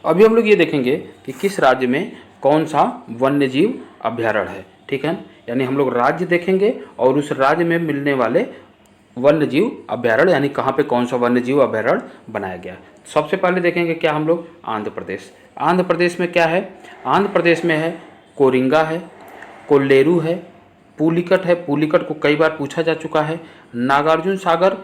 अभी हम लोग ये देखेंगे कि किस राज्य में कौन सा वन्य जीव अभयारण्य है। ठीक है, यानी हम लोग राज्य देखेंगे और उस राज्य में मिलने वाले वन्य जीव अभयारण्य, यानी कहाँ पे कौन सा वन्य जीव अभयारण्य बनाया गया है। सबसे पहले देखेंगे क्या हम लोग, आंध्र प्रदेश। आंध्र प्रदेश में क्या है, आंध्र प्रदेश में है कोरिंगा है, कोल्लेरू है, पुलिकट है, पुलिकट को कई बार पूछा जा चुका है, नागार्जुन सागर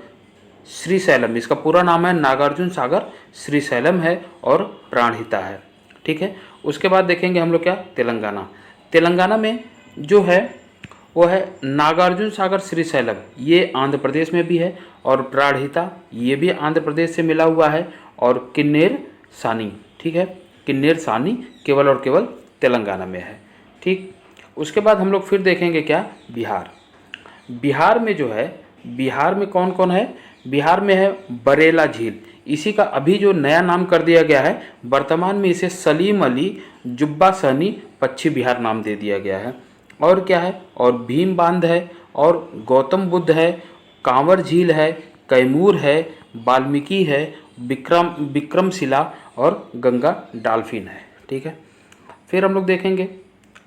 श्रीशैलम, इसका पूरा नाम है नागार्जुन सागर श्रीशैलम है, और प्राणहिता है। ठीक है, उसके बाद देखेंगे हम लोग क्या, तेलंगाना। तेलंगाना में जो है वो है नागार्जुन सागर श्रीशैलम, ये आंध्र प्रदेश में भी है, और प्राणहिता ये भी आंध्र प्रदेश से मिला हुआ है, और किन्नेर सानी, ठीक है, किन्नेर सानी केवल और केवल तेलंगाना में है। ठीक, उसके बाद हम लोग फिर देखेंगे क्या, बिहार। बिहार में जो है, बिहार में कौन कौन है, बिहार में है बरेला झील, इसी का अभी जो नया नाम कर दिया गया है, वर्तमान में इसे सलीम अली जुब्बा सहनी पश्चिम बिहार नाम दे दिया गया है। और क्या है, और भीम बांध है, और गौतम बुद्ध है, कांवर झील है, कैमूर है, वाल्मीकि है, विक्रमशिला और गंगा डॉल्फिन है। ठीक है, फिर हम लोग देखेंगे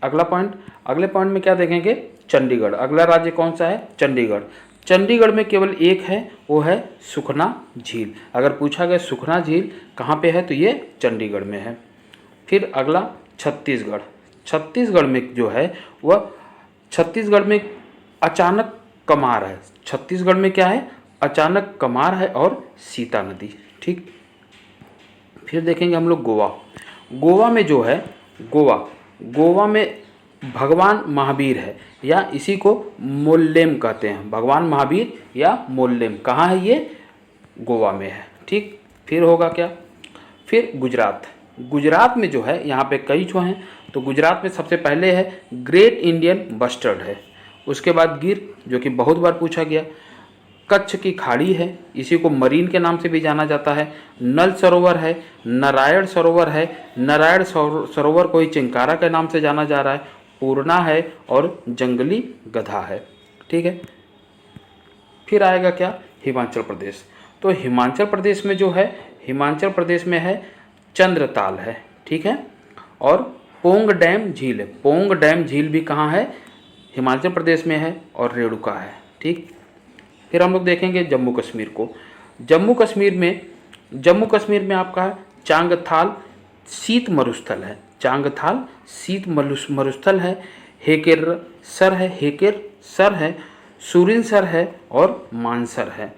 अगला पॉइंट। अगले पॉइंट में क्या देखेंगे, चंडीगढ़। अगला राज्य कौन सा है, चंडीगढ़। चंडीगढ़ में केवल एक है, वो है सुखना झील। अगर पूछा गया सुखना झील कहाँ पे है, तो ये चंडीगढ़ में है। फिर अगला छत्तीसगढ़। छत्तीसगढ़ में जो है वह, छत्तीसगढ़ में अचानक कमार है। छत्तीसगढ़ में क्या है, अचानक कमार है और सीता नदी। ठीक, फिर देखेंगे हम लोग गोवा। गोवा में जो है, गोवा में भगवान महावीर है, या इसी को मोल्लेम कहते हैं, भगवान महावीर या मोल्लेम, कहाँ है ये, गोवा में है। ठीक, फिर होगा क्या, फिर गुजरात। गुजरात में जो है, यहाँ पे कई जो हैं, तो गुजरात में सबसे पहले है ग्रेट इंडियन बस्टर्ड है। उसके बाद गिर, जो कि बहुत बार पूछा गया, कच्छ की खाड़ी है, इसी को मरीन के नाम से भी जाना जाता है, नल सरोवर है, नारायण सरोवर है, नारायण सरोवर को ही चिंकारा के नाम से जाना जा रहा है, पूर्णा है, और जंगली गधा है। ठीक है, फिर आएगा क्या, हिमाचल प्रदेश। तो हिमाचल प्रदेश में जो है, हिमाचल प्रदेश में है चंद्रताल है। ठीक है, और पोंग डैम झील है। पोंग डैम झील भी कहाँ है, हिमाचल प्रदेश में है, और रेणुका है। ठीक, फिर हम लोग देखेंगे जम्मू कश्मीर को। जम्मू कश्मीर में आपका है चांगथाल शीत मरुस्थल है, चांगथाल शीत मरुस्थल है, हेकेर सर है, सुरिनसर है, और मानसर है।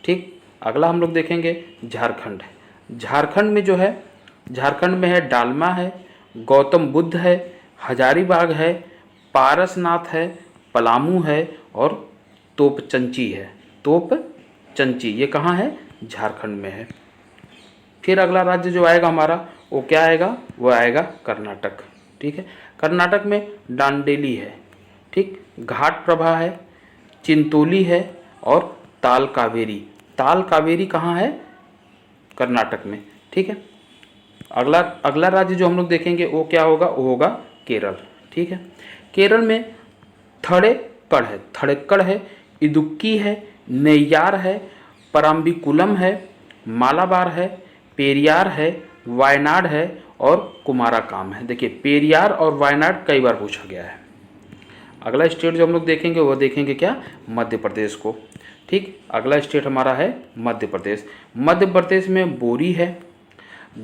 ठीक, अगला हम लोग देखेंगे झारखंड। झारखंड में जो है, झारखंड में है डालमा है, गौतम बुद्ध है, हजारीबाग है, पारसनाथ है, पलामू है, और तोपचंची है। तोपचंची ये कहाँ है, झारखंड में है। फिर अगला राज्य जो आएगा हमारा, वो क्या आएगा, वो आएगा कर्नाटक। ठीक है, कर्नाटक में डांडेली है। ठीक, घाट प्रभा है, चिंतोली है, और ताल कावेरी। ताल कावेरी कहाँ है, कर्नाटक में। ठीक है, अगला राज्य जो हम लोग देखेंगे वो क्या होगा, वो होगा केरल। ठीक है, केरल में थड़ेक्कड़ है, इदुक्की है, नेय्यार है, परम्बिकुलम है, मालाबार है, पेरियार है, वायनाड है, और कुमाराकाम है। देखिए, पेरियार और वायनाड कई बार पूछा गया है। अगला स्टेट जो हम लोग देखेंगे वो देखेंगे क्या, मध्य प्रदेश को। ठीक, अगला स्टेट हमारा है मध्य प्रदेश। मध्य प्रदेश में बोरी है,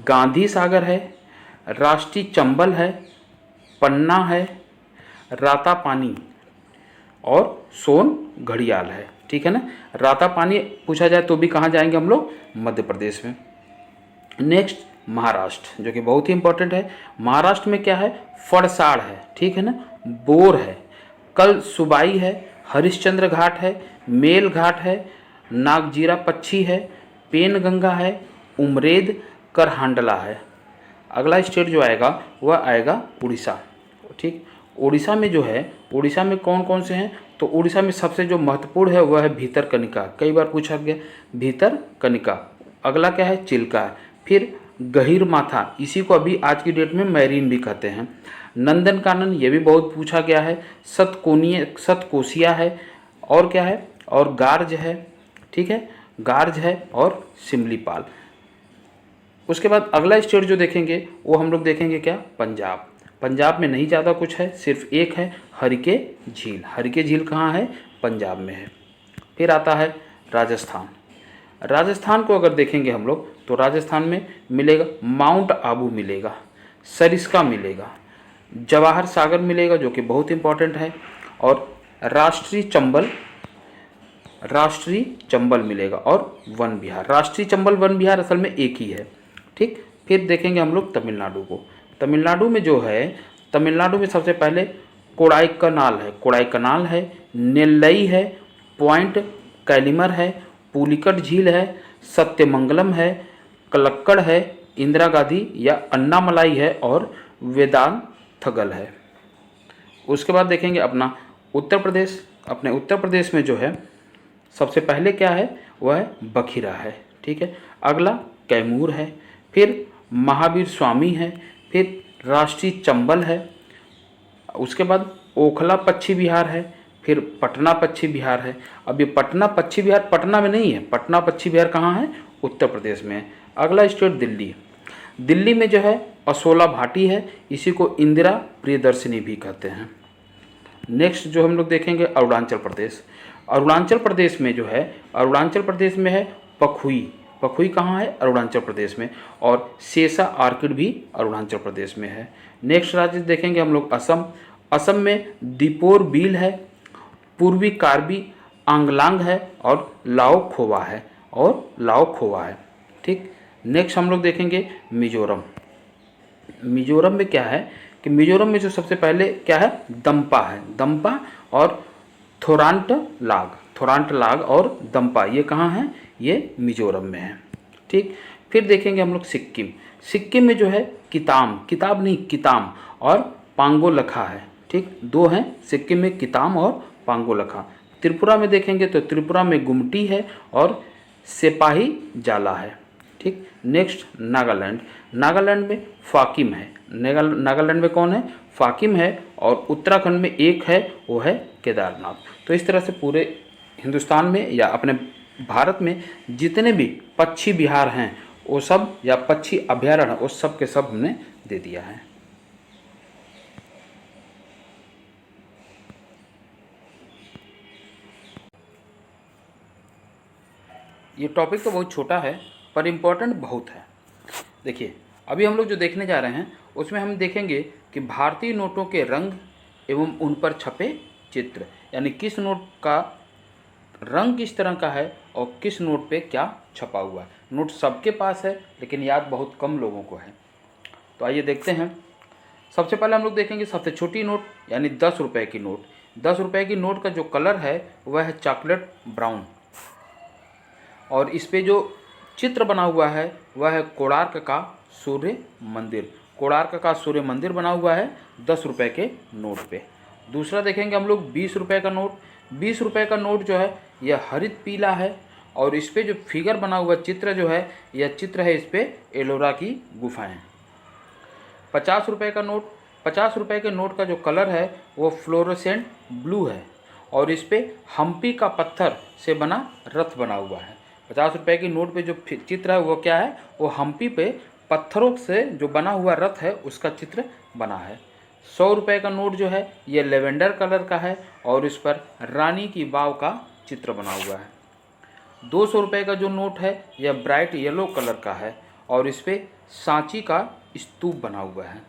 गांधी सागर है, राष्ट्रीय चंबल है, पन्ना है, रातापानी, और सोन घड़ियाल है। ठीक है ना, रातापानी पूछा जाए तो भी कहाँ जाएंगे हम लोग, मध्य प्रदेश में। नेक्स्ट महाराष्ट्र, जो कि बहुत ही इंपॉर्टेंट है। महाराष्ट्र में क्या है, फड़साड़ है। ठीक है ना, बोर है, कल सुबाई है, हरिश्चंद्र घाट है, मेल घाट है, नागजीरा पच्छी है, पेनगंगा है, उमरेद करहांडला है। अगला स्टेट जो आएगा वह आएगा उड़ीसा। ठीक, उड़ीसा में जो है, उड़ीसा में कौन कौन से हैं, तो उड़ीसा में सबसे जो महत्वपूर्ण है वह है भीतरकनिका, कई बार पूछा गया, भीतरकनिका। अगला क्या है, चिल्का है। फिर गहीरमाथा, इसी को अभी आज की डेट में मैरीन भी कहते हैं। नंदनकानन, ये भी बहुत पूछा गया है। सतकोसिया है, और क्या है, और गार्ज है। ठीक है, गार्ज है, और सिमलीपाल। उसके बाद अगला स्टेट जो देखेंगे वो हम लोग देखेंगे क्या, पंजाब। पंजाब में नहीं ज़्यादा कुछ है, सिर्फ एक है हरिके झील। हरिके झील कहाँ है, पंजाब में है। फिर आता है राजस्थान। राजस्थान को अगर देखेंगे हम लोग तो राजस्थान में मिलेगा माउंट आबू मिलेगा, सरिस्का मिलेगा, जवाहर सागर मिलेगा जो कि बहुत इंपॉर्टेंट है, और राष्ट्रीय चंबल मिलेगा, और वन विहार। राष्ट्रीय चंबल वन विहार असल में एक ही है, ठीक। फिर देखेंगे हम लोग तमिलनाडु को। तमिलनाडु में जो है, तमिलनाडु में सबसे पहले कोडाईकनाल है, नेल्लई है, पॉइंट कैलिमर है, पुलिकट झील है, सत्यमंगलम है, कलक्कड़ है, इंदिरा गांधी या अन्नामलाई है, और वेदांतगल है। उसके बाद देखेंगे अपना उत्तर प्रदेश। अपने उत्तर प्रदेश में जो है सबसे पहले क्या है, वह है बखिरा है, ठीक है। अगला कैमूर है, फिर महावीर स्वामी है, फिर राष्ट्रीय चंबल है, उसके बाद ओखला पश्चिम बिहार है, फिर पटना पश्चिम बिहार है। अब ये पटना पश्चिम बिहार पटना में नहीं है, पटना पश्चिम बिहार कहाँ है, उत्तर प्रदेश में है। अगला स्टेट दिल्ली। दिल्ली में जो है असोला भाटी है, इसी को इंदिरा प्रियदर्शिनी भी कहते हैं। नेक्स्ट जो हम लोग देखेंगे अरुणाचल प्रदेश। अरुणाचल प्रदेश में जो है, अरुणाचल प्रदेश में है पखुई। पखुई कहाँ है, अरुणाचल प्रदेश में, और सेसा आर्किड भी अरुणाचल प्रदेश में है। नेक्स्ट राज्य देखेंगे हम लोग असम। असम में दीपोर बील है, पूर्वी कार्बी आंगलांग है, और लाओ खोवा है, ठीक। नेक्स्ट हम लोग देखेंगे मिजोरम। मिजोरम में क्या है कि मिजोरम में जो सबसे पहले क्या है, दम्पा और थोरांटलाग और दम्पा, ये कहाँ है, ये मिजोरम में है, ठीक। फिर देखेंगे हम लोग सिक्किम। सिक्किम में जो है किताम और पांगोलखा है, ठीक। दो हैं सिक्किम में, किताम और पांगोलखा। त्रिपुरा में देखेंगे तो त्रिपुरा में गुमटी है और सिपाही जाला है, ठीक। नेक्स्ट नागालैंड। नागालैंड में फाकिम है। नागालैंड में कौन है, फाकिम है, और उत्तराखंड में एक है, वो है केदारनाथ। तो इस तरह से पूरे हिंदुस्तान में या अपने भारत में जितने भी पक्षी विहार हैं वो सब, या पक्षी अभयारण्य, वो सब के सब हमने दे दिया है। ये टॉपिक तो बहुत छोटा है पर इम्पोर्टेंट बहुत है। देखिए अभी हम लोग जो देखने जा रहे हैं उसमें हम देखेंगे कि भारतीय नोटों के रंग एवं उन पर छपे चित्र, यानी किस नोट का रंग किस तरह का है और किस नोट पे क्या छपा हुआ है। नोट सबके पास है लेकिन याद बहुत कम लोगों को है। तो आइए देखते हैं। सबसे पहले हम लोग देखेंगे सबसे छोटी नोट यानी 10 रुपये की नोट। 10 रुपये की नोट का जो कलर है वह है चॉकलेट ब्राउन, और इस पे जो चित्र बना हुआ है वह है कोणार्क का सूर्य मंदिर। कोणार्क का सूर्य मंदिर बना हुआ है 10 रुपये के नोट पे। दूसरा देखेंगे हम लोग 20 रुपये का नोट। 20 रुपये का नोट जो है यह हरित पीला है, और इस पे जो फिगर बना हुआ चित्र जो है, यह चित्र है इस पे एलोरा की गुफाएं। 50 रुपये का नोट। 50 रुपये के नोट का जो कलर है वो फ्लोरोसेंट ब्लू है, और इस पे हम्पी का पत्थर से बना रथ बना हुआ है। 50 रुपये की नोट पे जो चित्र है वो क्या है, वो हम्पी पे पत्थरों से जो बना हुआ रथ है उसका चित्र बना है। 100 रुपये का नोट जो है ये लेवेंडर कलर का है, और इस पर रानी की वाव का चित्र बना हुआ है। 200 रुपये का जो नोट है यह ब्राइट येलो कलर का है, और इस पर सांची का स्तूप बना हुआ है।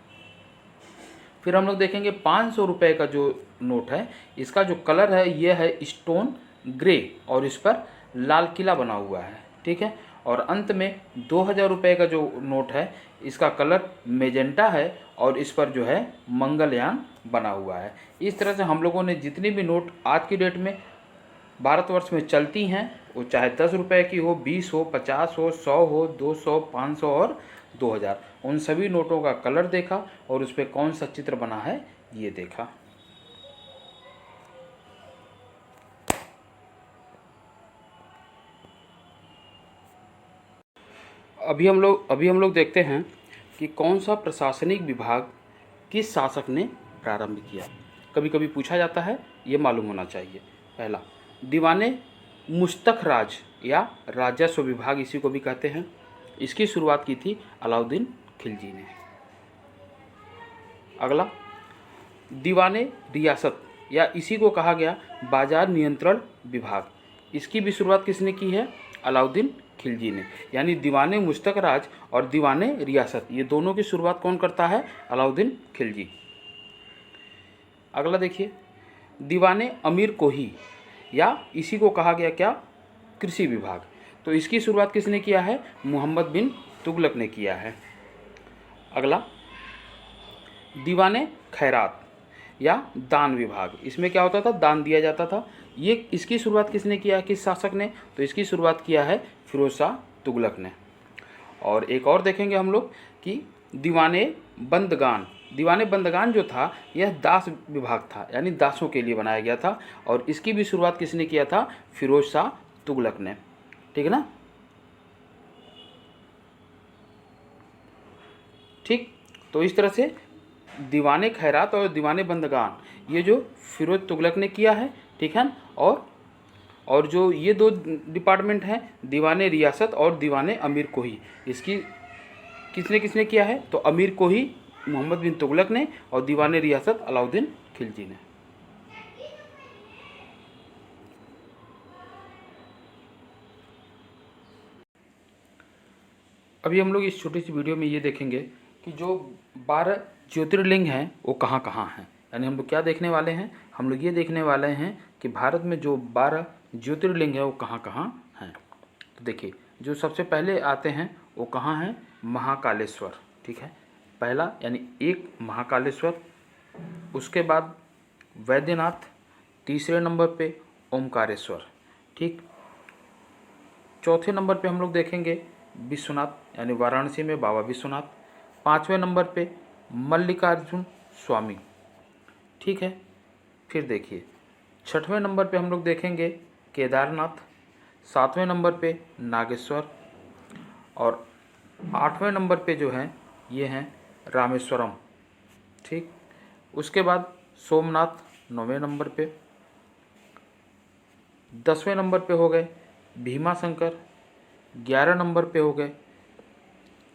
फिर हम लोग देखेंगे 500 रुपये का जो नोट है, इसका जो कलर है यह है स्टोन ग्रे, और इस पर लाल किला बना हुआ है, ठीक है। और अंत में 2000 रुपये का जो नोट है इसका कलर मेजेंटा है, और इस पर जो है मंगलयान बना हुआ है। इस तरह से हम लोगों ने जितनी भी नोट आज की डेट में भारतवर्ष में चलती हैं, वो चाहे 10 रुपये की हो, 20 हो, 50 हो, 100 हो, 200, 500 और 2000, उन सभी नोटों का कलर देखा और उस पर कौन सा चित्र बना है ये देखा। अभी हम लोग देखते हैं कि कौन सा प्रशासनिक विभाग किस शासक ने प्रारंभ किया। कभी कभी पूछा जाता है, ये मालूम होना चाहिए। पहला, दीवाने मुश्तख राज या राजस्व विभाग इसी को भी कहते हैं। इसकी शुरुआत की थी अलाउद्दीन खिलजी ने। अगला, दीवाने रियासत या इसी को कहा गया बाजार नियंत्रण विभाग, इसकी भी शुरुआत किसने की है? अलाउद्दीन खिलजी ने। यानी दीवाने मुश्तक राज और दीवाने रियासत, ये दोनों की शुरुआत कौन करता है? अलाउद्दीन खिलजी। अगला देखिए, दीवाने अमीर कोही या इसी को कहा गया क्या? कृषि विभाग, तो इसकी शुरुआत किसने किया है? मोहम्मद बिन तुगलक ने किया है। अगला, दीवाने खैरात या दान विभाग, इसमें क्या होता था? दान दिया जाता था। ये इसकी शुरुआत किसने किया है? किस शासक ने? तो इसकी शुरुआत किया है फिरोज शाह तुगलक ने। और एक और देखेंगे हम लोग कि दीवाने बंदगान, दीवाने बंदगान जो था यह दास विभाग था, यानी दासों के लिए बनाया गया था, और इसकी भी शुरुआत किसने किया था? फिरोज शाह तुगलक ने। ठीक है ना? ठीक, तो इस तरह से दीवाने खैरात और दीवाने बंदगान ये जो फिरोज तुगलक ने किया है, ठीक है। और जो ये दो डिपार्टमेंट हैं, दीवाने रियासत और दीवाने अमीर कोही, इसकी किसने किसने किया है? तो अमीर कोही मोहम्मद बिन तुगलक ने और दीवाने रियासत अलाउद्दीन खिलजी ने। अभी हम लोग इस छोटी सी वीडियो में ये देखेंगे कि जो 12 ज्योतिर्लिंग हैं वो कहाँ कहाँ हैं। यानी हम लोग क्या देखने वाले हैं? हम लोग ये देखने वाले हैं कि भारत में जो 12 ज्योतिर्लिंग है वो कहाँ कहाँ हैं। तो देखिए, जो सबसे पहले आते हैं वो कहाँ हैं? महाकालेश्वर, ठीक है, पहला यानी एक महाकालेश्वर, उसके बाद वैद्यनाथ, तीसरे नंबर पे ओमकारेश्वर, ठीक, चौथे नंबर पे हम लोग देखेंगे विश्वनाथ यानी वाराणसी में बाबा विश्वनाथ, पाँचवें नंबर पे मल्लिकार्जुन स्वामी, ठीक है। फिर देखिए, छठवें नंबर पे हम लोग देखेंगे केदारनाथ, सातवें नंबर पे नागेश्वर, और आठवें नंबर पे जो हैं ये हैं रामेश्वरम, ठीक। उसके बाद सोमनाथ 9वें नंबर पे, 10वें नंबर पे हो गए भीमाशंकर, 11 नंबर पे हो गए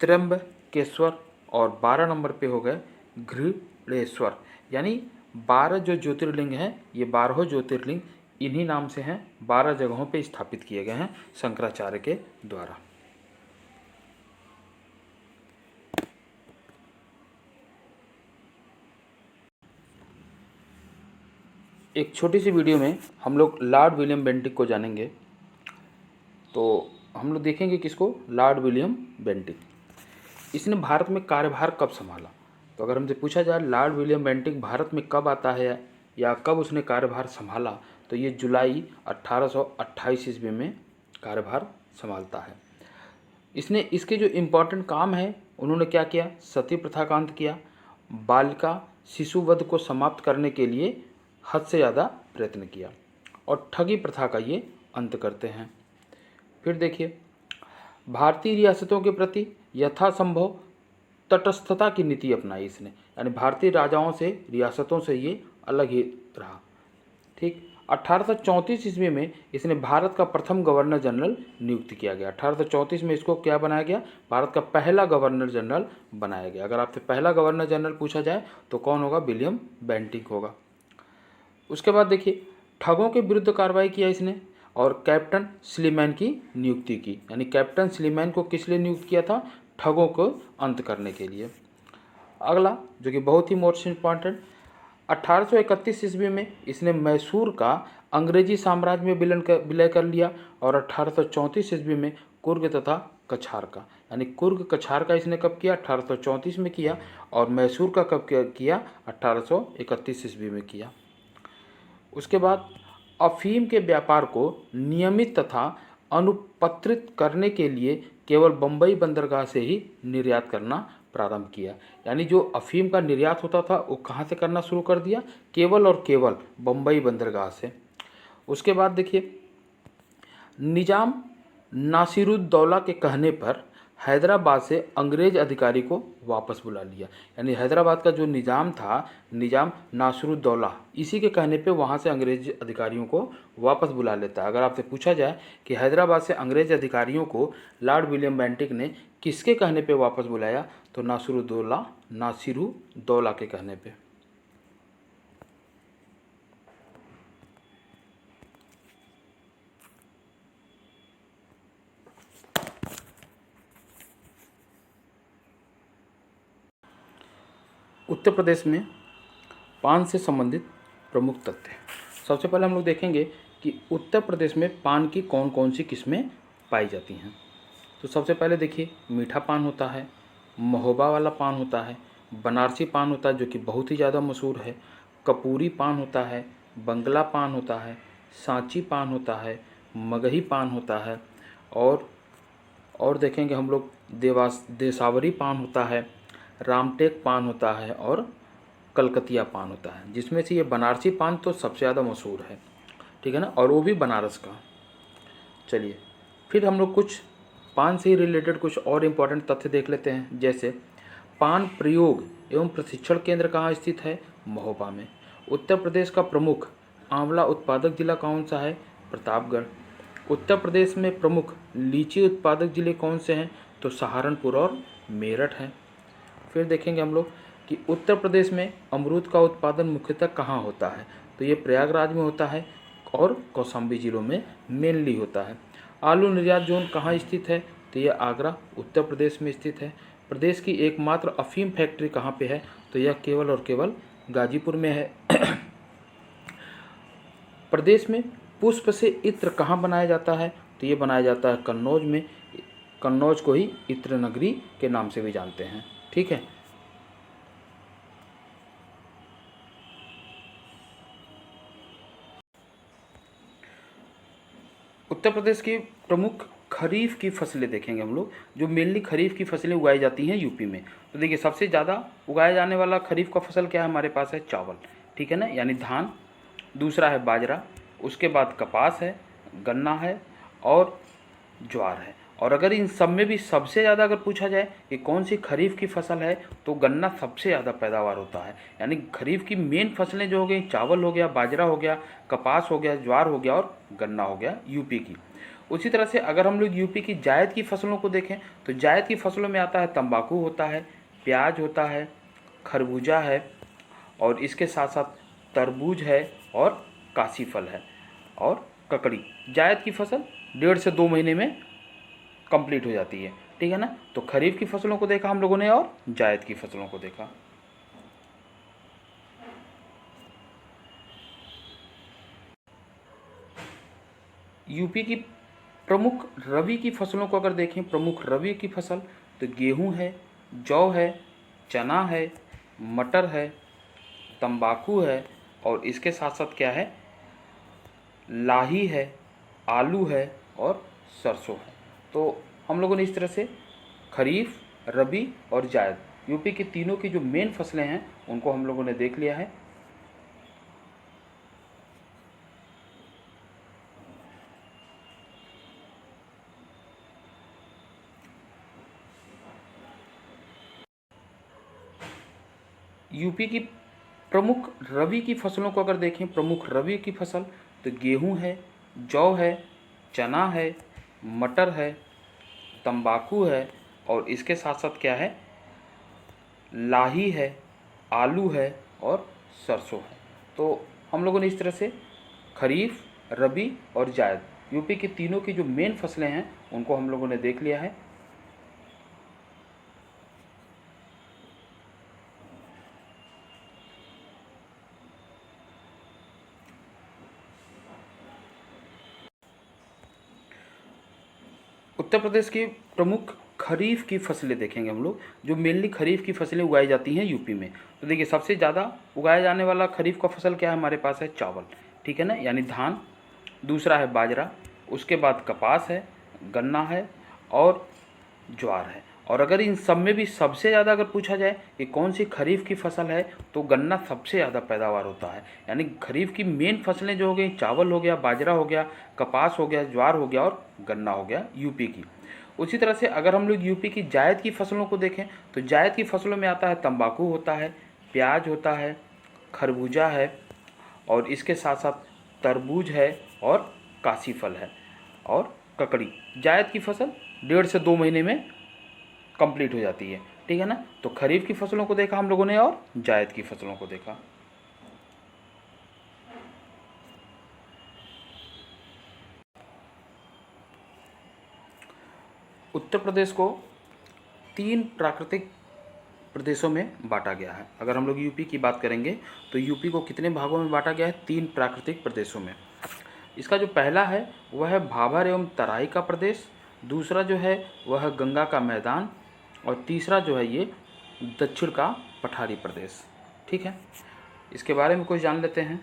त्र्यंबकेश्वर, और 12 नंबर पे हो गए घृणेश्वर। यानी 12 जो ज्योतिर्लिंग हैं ये 12 ज्योतिर्लिंग इन्हीं नाम से हैं, 12 जगहों पे स्थापित किए गए हैं शंकराचार्य के द्वारा। एक छोटी सी वीडियो में हम लोग लॉर्ड विलियम बेंटिक को जानेंगे। तो हम लोग देखेंगे किसको? Lord William Bentinck. इसने भारत में कार्यभार कब संभाला? तो अगर हमसे पूछा जाए लॉर्ड विलियम बेंटिक भारत में कब आता है या कब उसने कार्यभार संभाला, तो ये जुलाई 1828 ईस्वी में कार्यभार संभालता है। इसने इसके जो इम्पोर्टेंट काम है उन्होंने क्या किया? सती प्रथा का अंत किया, बालिका शिशुवध को समाप्त करने के लिए हद से ज़्यादा प्रयत्न किया, और ठगी प्रथा का ये अंत करते हैं। फिर देखिए, भारतीय रियासतों के प्रति यथासंभव तटस्थता की नीति अपनाई इसने, यानी भारतीय राजाओं से रियासतों से ये अलग ही रहा, ठीक। 1834 ईस्वी में इसने भारत का प्रथम गवर्नर जनरल नियुक्त किया गया। 1834 में इसको क्या बनाया गया? भारत का पहला गवर्नर जनरल बनाया गया। अगर आपसे पहला गवर्नर जनरल पूछा जाए तो कौन होगा? विलियम बेंटिक होगा। उसके बाद देखिए, ठगों के विरुद्ध कार्रवाई किया इसने, और कैप्टन स्लीमैन की नियुक्ति की। यानी कैप्टन स्लीमैन को किस लिए नियुक्त किया था? ठगों को अंत करने के लिए। अगला जो कि बहुत ही मोस्ट इम्पॉर्टेंट, 1831 ईस्वी में इसने मैसूर का अंग्रेजी साम्राज्य में विलय कर लिया, और 1834 ईस्वी में कुर्ग तथा कछार का, यानी कुर्ग कछार का इसने कब किया? 1834 में किया, और मैसूर का कब किया? 1831 ईस्वी में किया। उसके बाद अफीम के व्यापार को नियमित तथा अनुपत्रित करने के लिए केवल बम्बई बंदरगाह से ही निर्यात करना प्रारंभ किया। यानी जो अफीम का निर्यात होता था वो कहाँ से करना शुरू कर दिया? केवल और केवल बम्बई बंदरगाह से। उसके बाद देखिए, निजाम नासिरुद्दौला के कहने पर हैदराबाद से अंग्रेज अधिकारी को वापस बुला लिया। यानी हैदराबाद का जो निज़ाम था, निज़ाम नासरुद्दौला, इसी के कहने पे वहाँ से अंग्रेज अधिकारियों को वापस बुला लेता है। अगर आपसे पूछा जाए कि हैदराबाद से अंग्रेज अधिकारियों को लॉर्ड विलियम बेंटिक ने किसके कहने पे वापस बुलाया, तो नासिरुद्दौला के कहने पे। उत्तर प्रदेश में पान से संबंधित प्रमुख तथ्य। सबसे पहले हम लोग देखेंगे कि उत्तर प्रदेश में पान की कौन कौन सी किस्में पाई जाती हैं। तो सबसे पहले देखिए, मीठा पान होता है, महोबा वाला पान होता है, बनारसी पान होता है जो कि बहुत ही ज़्यादा मशहूर है, कपूरी पान होता है, बंगला पान होता है, सांची पान होता है, मगही पान होता है, और देखेंगे हम लोग देसावरी पान होता है, रामटेक पान होता है और कलकतिया पान होता है, जिसमें से ये बनारसी पान तो सबसे ज़्यादा मशहूर है, ठीक है ना, और वो भी बनारस का। चलिए फिर हम लोग कुछ पान से रिलेटेड कुछ और इम्पोर्टेंट तथ्य देख लेते हैं। जैसे पान प्रयोग एवं प्रशिक्षण केंद्र कहाँ स्थित है? महोबा में। उत्तर प्रदेश का प्रमुख आंवला उत्पादक जिला कौन सा है? प्रतापगढ़। उत्तर प्रदेश में प्रमुख लीची उत्पादक जिले कौन से हैं? तो सहारनपुर और मेरठ हैं। फिर देखेंगे हम लोग कि उत्तर प्रदेश में अमरूद का उत्पादन मुख्यतः कहाँ होता है? तो ये प्रयागराज में होता है और कौशाम्बी जिलों में मेनली होता है। आलू निर्यात जोन कहाँ स्थित है? तो ये आगरा उत्तर प्रदेश में स्थित है। प्रदेश की एकमात्र अफीम फैक्ट्री कहाँ पे है? तो यह केवल और केवल गाजीपुर में है। प्रदेश में पुष्प से इत्र कहाँ बनाया जाता है? तो ये बनाया जाता है कन्नौज में। कन्नौज को ही इत्र नगरी के नाम से भी जानते हैं, ठीक है। उत्तर प्रदेश की प्रमुख खरीफ की फसलें देखेंगे हम लोग, जो मेनली खरीफ की फसलें उगाई जाती हैं यूपी में। तो देखिए, सबसे ज़्यादा उगाया जाने वाला खरीफ का फसल क्या है? हमारे पास है चावल, ठीक है ना, यानी धान। दूसरा है बाजरा, उसके बाद कपास है, गन्ना है और ज्वार है। और अगर इन सब में भी सबसे ज़्यादा अगर पूछा जाए कि कौन सी खरीफ की फसल है, तो गन्ना सबसे ज़्यादा पैदावार होता है। यानी खरीफ की मेन फसलें जो हो गई, चावल हो गया, बाजरा हो गया, कपास हो गया, ज्वार हो गया और गन्ना हो गया यूपी की। उसी तरह से अगर हम लोग यूपी की जायद की फसलों को देखें, तो जायद की फसलों में आता है तंबाकू होता है, प्याज होता है, खरबूजा है और इसके साथ साथ तरबूज है और काशी फल है और ककड़ी। जायद की फसल 1.5 से 2 महीने में कंप्लीट हो जाती है, ठीक है ना। तो खरीफ की फसलों को देखा हम लोगों ने और जायद की फसलों को देखा। यूपी की प्रमुख रबी की फसलों को अगर देखें, प्रमुख रबी की फसल तो गेहूं है, जौ है, चना है, मटर है, तंबाकू है और इसके साथ साथ क्या है? लाही है, आलू है और सरसों है। तो हम लोगों ने इस तरह से खरीफ, रबी और जायद, यूपी की तीनों की जो मेन फसलें हैं उनको हम लोगों ने देख लिया है। यूपी की प्रमुख रबी की फसलों को अगर देखें, प्रमुख रबी की फसल तो गेहूं है, जौ है, चना है, मटर है, तंबाकू है और इसके साथ साथ क्या है? लाही है, आलू है और सरसों है। तो हम लोगों ने इस तरह से खरीफ, रबी और जायद, यूपी की तीनों की जो मेन फसलें हैं उनको हम लोगों ने देख लिया है। उत्तर प्रदेश की प्रमुख खरीफ की फसलें देखेंगे हम लोग, जो मेनली खरीफ की फसलें उगाई जाती हैं यूपी में। तो देखिए, सबसे ज़्यादा उगाया जाने वाला खरीफ का फसल क्या है? हमारे पास है चावल, ठीक है ना, यानी धान। दूसरा है बाजरा, उसके बाद कपास है, गन्ना है और ज्वार है। और अगर इन सब में भी सबसे ज़्यादा अगर पूछा जाए कि कौन सी खरीफ की फसल है, तो गन्ना सबसे ज़्यादा पैदावार होता है। यानी खरीफ की मेन फसलें जो हो गई, चावल हो गया, बाजरा हो गया, कपास हो गया, ज्वार हो गया और गन्ना हो गया यूपी की। उसी तरह से अगर हम लोग यूपी की जायद की फसलों को देखें तो जायद की फसलों में आता है तंबाकू होता है, प्याज होता है, खरबूजा है, और इसके साथ साथ तरबूज है और काशी फल है और ककड़ी। जायद की फसल 1.5 से 2 महीने में कंप्लीट हो जाती है, ठीक है ना। तो खरीफ की फसलों को देखा हम लोगों ने और जायद की फसलों को देखा। उत्तर प्रदेश को 3 प्राकृतिक प्रदेशों में बांटा गया है। अगर हम लोग यूपी की बात करेंगे तो यूपी को कितने भागों में बांटा गया है? 3 प्राकृतिक प्रदेशों में। इसका जो पहला है वह है भाबर एवं तराई का प्रदेश, दूसरा जो है वह है गंगा का मैदान, और तीसरा जो है ये दक्षिण का पठारी प्रदेश, ठीक है। इसके बारे में कुछ जान लेते हैं।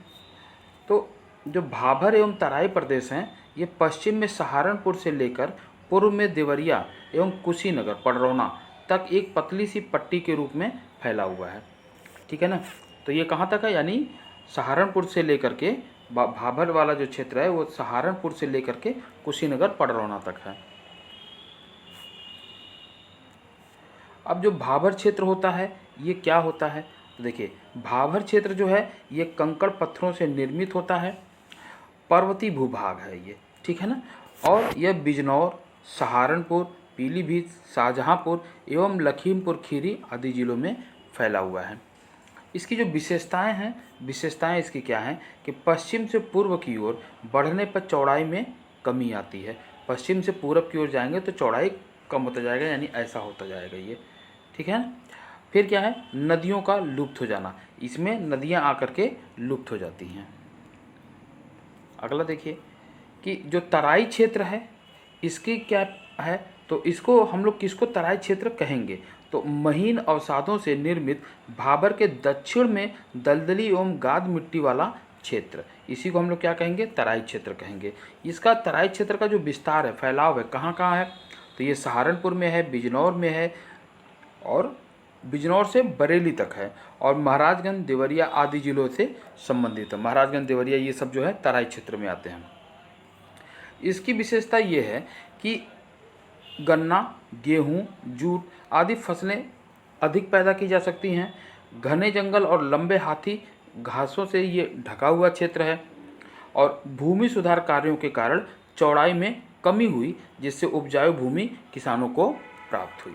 तो जो भाबर एवं तराई प्रदेश हैं ये पश्चिम में सहारनपुर से लेकर पूर्व में देवरिया एवं कुशीनगर पडरौना तक एक पतली सी पट्टी के रूप में फैला हुआ है, ठीक है ना। तो ये कहाँ तक है? यानी सहारनपुर से लेकर के भाबर वाला जो क्षेत्र है वो सहारनपुर से लेकर के कुशीनगर पडरौना तक है। अब जो भाबर क्षेत्र होता है ये क्या होता है? तो देखिए, भाबर क्षेत्र जो है ये कंकड़ पत्थरों से निर्मित होता है, पर्वतीय भूभाग है ये, ठीक है ना। और यह बिजनौर, सहारनपुर, पीलीभीत, शाहजहांपुर एवं लखीमपुर खीरी आदि जिलों में फैला हुआ है। इसकी जो विशेषताएं हैं, विशेषताएं इसकी क्या हैं कि पश्चिम से पूर्व की ओर बढ़ने पर चौड़ाई में कमी आती है। पश्चिम से पूरब की ओर जाएंगे तो चौड़ाई कम होता जाएगा, यानी ऐसा होता जाएगा ये, ठीक है ना। फिर क्या है? नदियों का लुप्त हो जाना, इसमें नदियां आकर के लुप्त हो जाती हैं। अगला देखिए कि जो तराई क्षेत्र है इसकी क्या है? तो इसको हम लोग किसको तराई क्षेत्र कहेंगे? तो महीन अवसादों से निर्मित भाबर के दक्षिण में दलदली एवं गाद मिट्टी वाला क्षेत्र, इसी को हम लोग क्या कहेंगे? तराई क्षेत्र कहेंगे। इसका तराई क्षेत्र का जो विस्तार है, फैलाव है, कहाँ कहाँ है? तो ये सहारनपुर में है, बिजनौर में है, और बिजनौर से बरेली तक है, और महाराजगंज, देवरिया आदि जिलों से संबंधित है। महाराजगंज, देवरिया ये सब जो है तराई क्षेत्र में आते हैं। इसकी विशेषता ये है कि गन्ना, गेहूँ, जूट आदि फसलें अधिक पैदा की जा सकती हैं। घने जंगल और लंबे हाथी घासों से ये ढका हुआ क्षेत्र है, और भूमि सुधार कार्यों के कारण चौड़ाई में कमी हुई, जिससे उपजाऊ भूमि किसानों को प्राप्त हुई।